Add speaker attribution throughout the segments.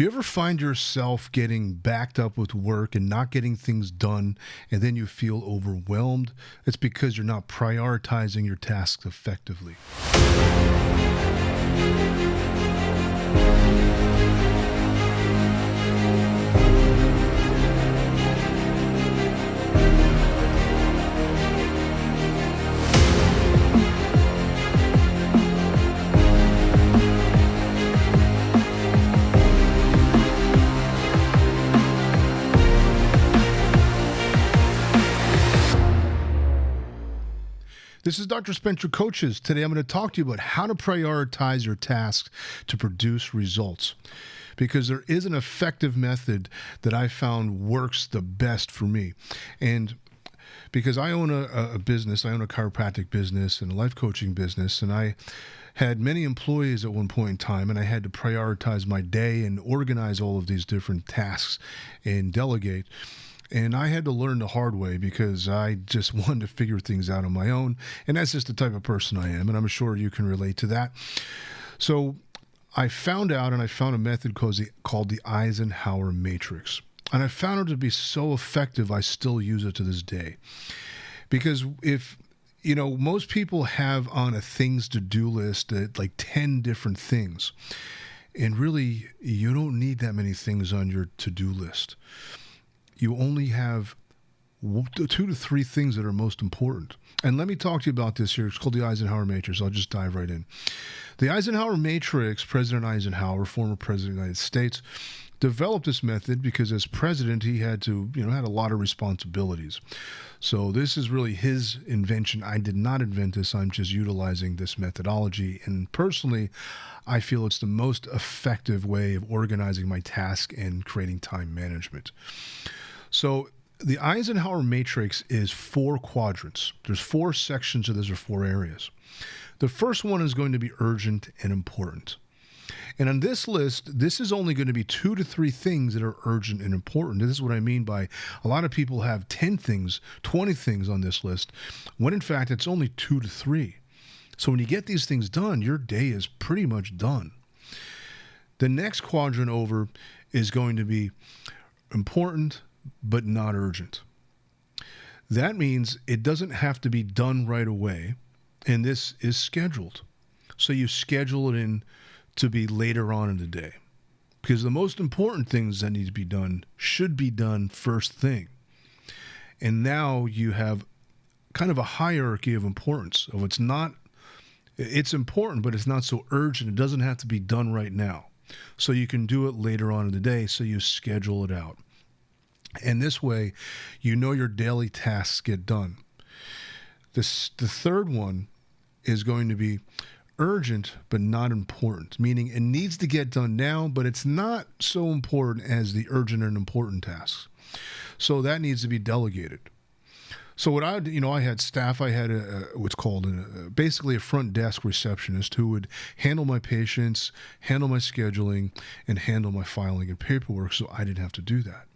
Speaker 1: Do you ever find yourself getting backed up with work and not getting things done, and then you feel overwhelmed? It's because you're not prioritizing your tasks effectively. This is Dr. Spencer Coaches. Today I'm going to talk to you about how to prioritize your tasks to produce results. Because there is an effective method that I found works the best for me. And because I own a business, I own a chiropractic business and a life coaching business, and I had many employees at one point in time, and I had to prioritize my day and organize all of these different tasks and delegate. And I had to learn the hard way because I just wanted to figure things out on my own. And that's just the type of person I am. And I'm sure you can relate to that. So I found out, and I found a method called the Eisenhower matrix. And I found it to be so effective, I still use it to this day. Because most people have on a things to do list like 10 different things. And really, you don't need that many things on your to-do list. You only have 2 to 3 things that are most important. And let me talk to you about this here. It's called the Eisenhower matrix. I'll just dive right in. The Eisenhower matrix, President Eisenhower, former president of the United States, developed this method because as president, he had a lot of responsibilities. So this is really his invention. I did not invent this. I'm just utilizing this methodology. And personally, I feel it's the most effective way of organizing my task and creating time management. So the Eisenhower matrix is 4 quadrants. There's 4 sections of this, or 4 areas. The first one is going to be urgent and important. And on this list, this is only going to be 2 to 3 things that are urgent and important. This is what I mean by a lot of people have 10 things, 20 things on this list, when in fact it's only 2 to 3. So when you get these things done, your day is pretty much done. The next quadrant over is going to be important, but not urgent. That means it doesn't have to be done right away, and this is scheduled. So you schedule it in to be later on in the day, because the most important things that need to be done should be done first thing. And now you have kind of a hierarchy of importance. It's important, but it's not so urgent. It doesn't have to be done right now. So you can do it later on in the day, so you schedule it out. And this way, your daily tasks get done. The third one is going to be urgent, but not important, meaning it needs to get done now, but it's not so important as the urgent and important tasks. So that needs to be delegated. So what I had staff. I had what's called basically a front desk receptionist who would handle my patients, handle my scheduling, and handle my filing and paperwork, so I didn't have to do that.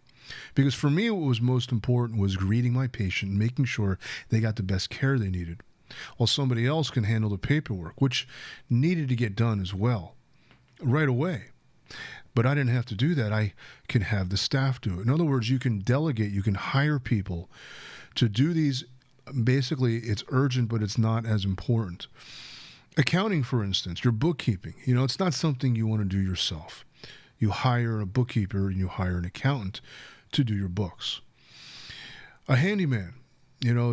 Speaker 1: Because for me, what was most important was greeting my patient and making sure they got the best care they needed, while somebody else can handle the paperwork, which needed to get done as well, right away. But I didn't have to do that. I can have the staff do it. In other words, you can delegate, you can hire people to do these. Basically, it's urgent, but it's not as important. Accounting, for instance, your bookkeeping, it's not something you want to do yourself. You hire a bookkeeper and you hire an accountant to do your books. A handyman,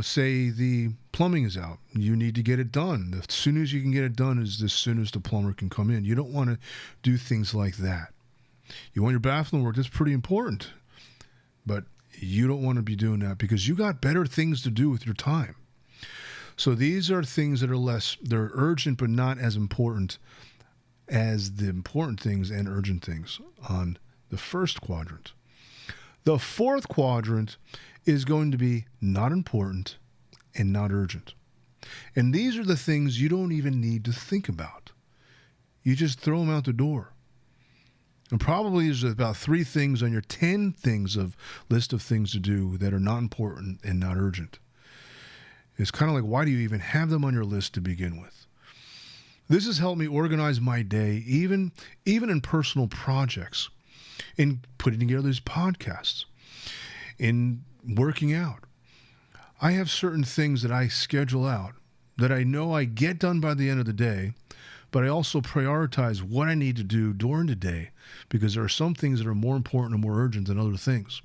Speaker 1: say the plumbing is out. You need to get it done. As soon as you can get it done is as soon as the plumber can come in. You don't want to do things like that. You want your bathroom work. That's pretty important. But you don't want to be doing that because you got better things to do with your time. So these are things that they're urgent but not as important as the important things and urgent things on the first quadrant. The fourth quadrant is going to be not important and not urgent. And these are the things you don't even need to think about. You just throw them out the door. And probably there's about 3 things on your 10 things of list of things to do that are not important and not urgent. It's kind of like, why do you even have them on your list to begin with? This has helped me organize my day, even in personal projects. in putting together these podcasts, in working out. I have certain things that I schedule out that I know I get done by the end of the day, but I also prioritize what I need to do during the day because there are some things that are more important and more urgent than other things.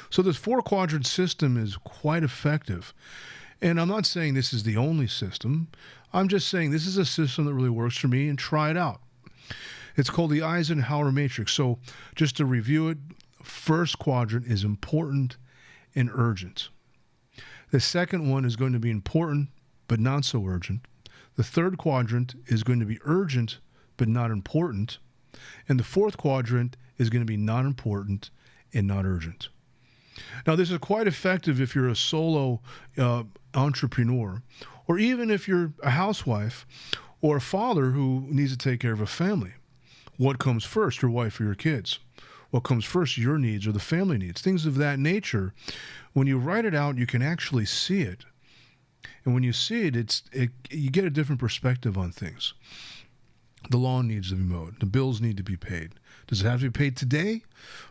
Speaker 1: So this 4-quadrant system is quite effective. And I'm not saying this is the only system. I'm just saying this is a system that really works for me, and try it out. It's called the Eisenhower matrix. So just to review it, first quadrant is important and urgent. The second one is going to be important but not so urgent. The third quadrant is going to be urgent but not important. And the fourth quadrant is going to be not important and not urgent. Now, this is quite effective if you're a solo entrepreneur, or even if you're a housewife or a father who needs to take care of a family. What comes first, your wife or your kids? What comes first, your needs or the family needs? Things of that nature. When you write it out, you can actually see it. And when you see it, you get a different perspective on things. The lawn needs to be mowed. The bills need to be paid. Does it have to be paid today,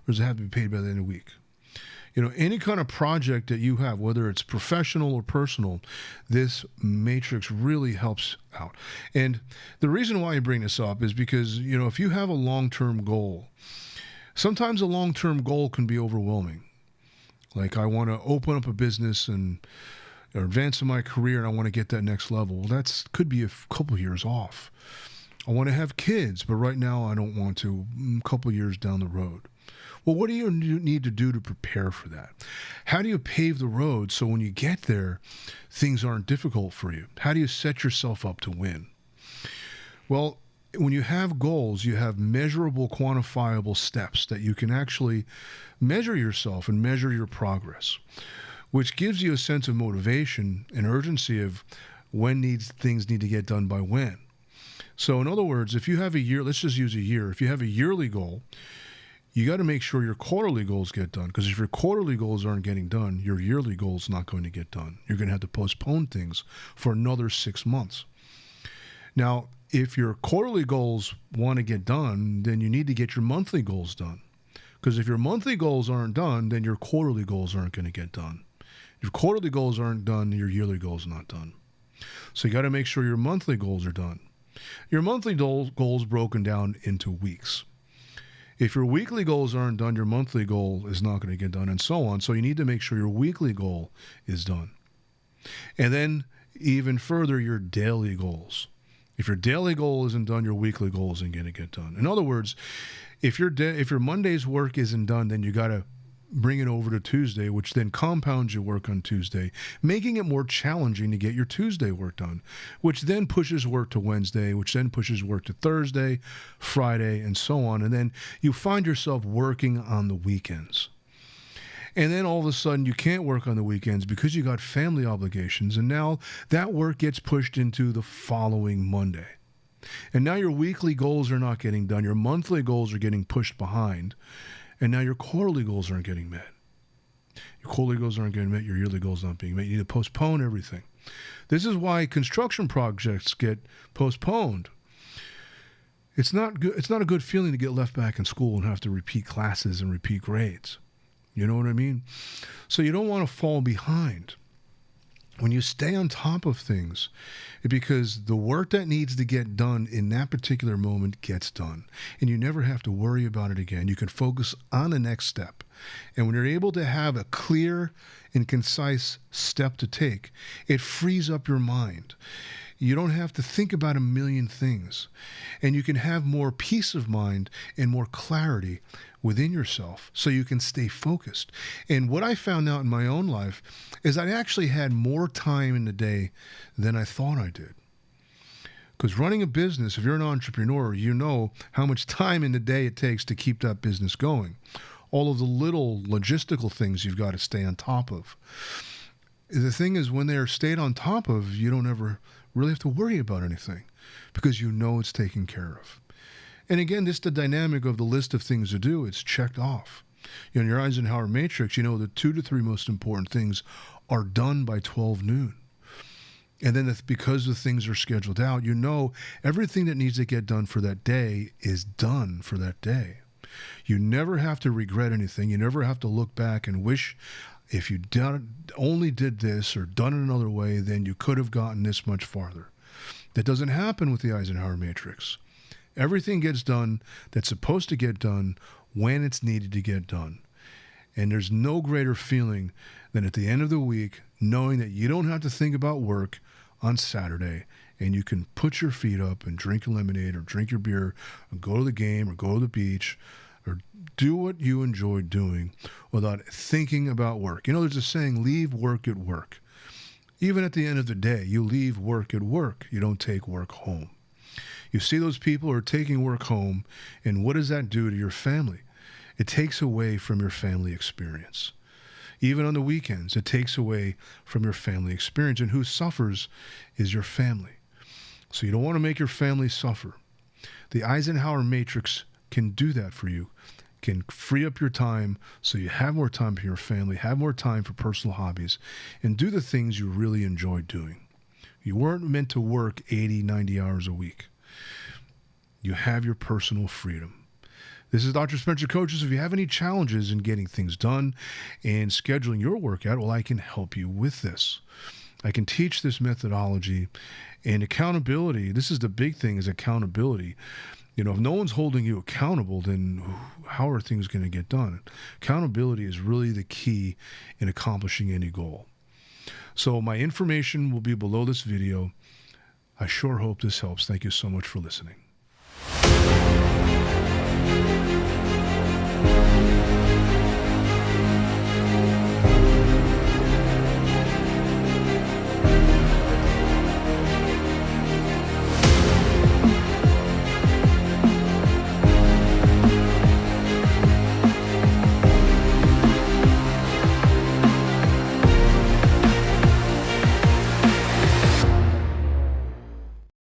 Speaker 1: or does it have to be paid by the end of the week? You know, any kind of project that you have, whether it's professional or personal, this matrix really helps out. And the reason why I bring this up is because, you know, if you have a long-term goal, sometimes a long-term goal can be overwhelming. Like, I want to open up a business or advance in my career, and I want to get that next level. Well, that could be a couple years off. I want to have kids, but right now I don't want to, a couple years down the road. Well, what do you need to do to prepare for that? How do you pave the road so when you get there, things aren't difficult for you? How do you set yourself up to win? Well, when you have goals, you have measurable, quantifiable steps that you can actually measure yourself and measure your progress, which gives you a sense of motivation and urgency of when things need to get done by when. So in other words, if you have a year, let's just use a year. If you have a yearly goal, you got to make sure your quarterly goals get done, because if your quarterly goals aren't getting done, your yearly goal is not going to get done. You're going to have to postpone things for another 6 months. Now, if your quarterly goals want to get done, then you need to get your monthly goals done, because if your monthly goals aren't done, then your quarterly goals aren't going to get done. If your quarterly goals aren't done, your yearly goals are not done. So you got to make sure your monthly goals are done. Your monthly goals broken down into weeks. If your weekly goals aren't done, your monthly goal is not going to get done, and so on. So you need to make sure your weekly goal is done. And then even further, your daily goals. If your daily goal isn't done, your weekly goal isn't going to get done. In other words, if your Monday's work isn't done, then you got to bring it over to Tuesday, which then compounds your work on Tuesday, making it more challenging to get your Tuesday work done, which then pushes work to Wednesday, which then pushes work to Thursday, Friday, and so on. And then you find yourself working on the weekends. And then all of a sudden you can't work on the weekends because you got family obligations. And now that work gets pushed into the following Monday. And now your weekly goals are not getting done. Your monthly goals are getting pushed behind. And now your quarterly goals aren't getting met. Your quarterly goals aren't getting met. Your yearly goals aren't being met. You need to postpone everything. This is why construction projects get postponed. It's not good. It's not a good feeling to get left back in school and have to repeat classes and repeat grades. You know what I mean? So you don't want to fall behind. When you stay on top of things, because the work that needs to get done in that particular moment gets done, and you never have to worry about it again. You can focus on the next step. And when you're able to have a clear and concise step to take, it frees up your mind. You don't have to think about a million things, and you can have more peace of mind and more clarity within yourself so you can stay focused. And what I found out in my own life is I actually had more time in the day than I thought I did. Because running a business, if you're an entrepreneur, you know how much time in the day it takes to keep that business going. All of the little logistical things you've got to stay on top of. The thing is, when they're stayed on top of, you don't ever really have to worry about anything because you know it's taken care of. And again, this is the dynamic of the list of things to do. It's checked off. You know, in your Eisenhower matrix, you know the 2 to 3 most important things are done by 12 noon. And then because the things are scheduled out, you know everything that needs to get done for that day is done for that day. You never have to regret anything. You never have to look back and wish if you only did this or done it another way, then you could have gotten this much farther. That doesn't happen with the Eisenhower matrix. Everything gets done that's supposed to get done when it's needed to get done. And there's no greater feeling than at the end of the week, knowing that you don't have to think about work on Saturday and you can put your feet up and drink your lemonade or drink your beer or go to the game or go to the beach or do what you enjoy doing without thinking about work. You know, there's a saying, leave work at work. Even at the end of the day, you leave work at work. You don't take work home. You see those people who are taking work home, and what does that do to your family? It takes away from your family experience. Even on the weekends, it takes away from your family experience, and who suffers is your family. So you don't want to make your family suffer. The Eisenhower matrix can do that for you, can free up your time so you have more time for your family, have more time for personal hobbies, and do the things you really enjoy doing. You weren't meant to work 80, 90 hours a week. You have your personal freedom. This is Dr. Spencer Coaches. If you have any challenges in getting things done and scheduling your workout, well, I can help you with this. I can teach this methodology and accountability. This is the big thing, is accountability. You know, if no one's holding you accountable, then how are things going to get done? Accountability is really the key in accomplishing any goal. So my information will be below this video. I sure hope this helps. Thank you so much for listening.